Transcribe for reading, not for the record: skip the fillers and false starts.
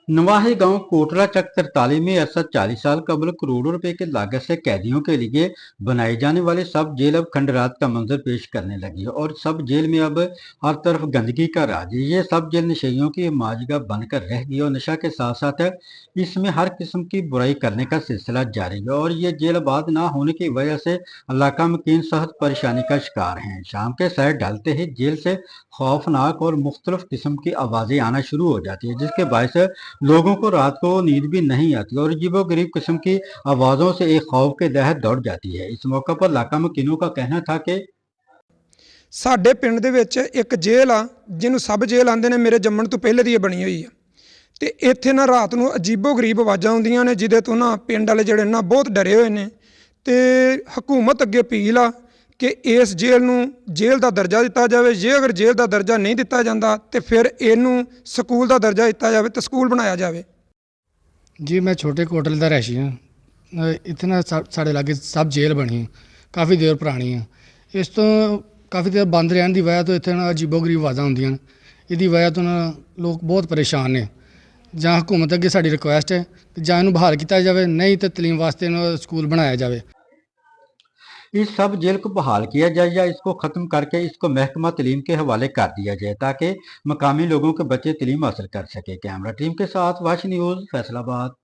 नवाही गांव कोटला चक 43 में अरसा 40 साल कबल करोड़ों रुपए के लागत से कैदियों के लिए बनाई जाने वाली सब जेल अब खंडरात का मंजर पेश करने लगी है और सब जेल में अब हर तरफ गंदगी का राज है। ये सब जेल नशेइयों की माजगा बनकर रह गई और नशा के साथ साथ इसमें हर किस्म की बुराई करने का सिलसिला जारी है और ये जेल आबाद ना होने की वजह से इलाका मकीन सख्त परेशानी का शिकार हैं। शाम के शहर ढलते ही जेल से खौफनाक और मुख्तलिफ किस्म की आवाजें आना शुरू हो जाती है, जिसके बायस लोगों को रात को नींद भी नहीं आती और अजीबो-गरीब किस्म की आवाज़ों से एक खौफ के लहर दौड़ जाती है। इस मौके पर इलाका मकीनों का कहना था कि ਸਾਡੇ ਪਿੰਡ ਦੇ ਵਿੱਚ ਇੱਕ ਜੇਲ੍ਹ ਆ ਜਿਹਨੂੰ ਸਬ ਜੇਲ੍ਹ ਆਂਦੇ ਨੇ, ਮੇਰੇ ਜੰਮਣ ਤੋਂ ਪਹਿਲੇ ਦੀ ਇਹ ਬਣੀ ਹੋਈ ਆ। ਤੇ ਇੱਥੇ ਨਾ ਰਾਤ ਨੂੰ ਅਜੀਬੋ ਗਰੀਬ ਆਵਾਜ਼ਾਂ ਆਉਂਦੀਆਂ ਨੇ, ਜਿਹਦੇ ਤੋਂ ਨਾ ਪਿੰਡ ਵਾਲੇ ਜਿਹੜੇ ਨਾ ਬਹੁਤ ਡਰੇ ਹੋਏ ਨੇ। ਤੇ ਹਕੂਮਤ ਅੱਗੇ ਅਪੀਲ ਆ ਕਿ ਇਸ ਜੇਲ੍ਹ ਨੂੰ ਜੇਲ੍ਹ ਦਾ ਦਰਜਾ ਦਿੱਤਾ ਜਾਵੇ। ਜੇ ਅਗਰ ਜੇਲ੍ਹ ਦਾ ਦਰਜਾ ਨਹੀਂ ਦਿੱਤਾ ਜਾਂਦਾ ਤੇ ਫਿਰ ਇਹਨੂੰ ਸਕੂਲ ਦਾ ਦਰਜਾ ਦਿੱਤਾ ਜਾਵੇ ਤੇ ਸਕੂਲ ਬਣਾਇਆ ਜਾਵੇ। जी मैं छोटे कोटले का रैशी हाँ। इतना साढ़े लागे सब जेल बनी काफ़ी देर पुरानी है। इस तो काफ़ी देर बंद रहने की वजह तो इतने अजीबो गरीब आवाज़ा आउंदियां ने, इसदी वजह तो लोग बहुत परेशान ने। जां हुकूमत अगे साडी रिक्वेस्ट है कि जां इहनूं बहाल किया जाए, नहीं तो तलीम वास्ते स्कूल बनाया जाए। इस सब जेल को बहाल किया जाए या इसको ख़त्म करके इसको महकमा तलीम के हवाले कर दिया जाए ताकि मकामी लोगों के बच्चे तलीम हासिल कर सके। कैमरा टीम के साथ वाश न्यूज़ फैसलाबाद।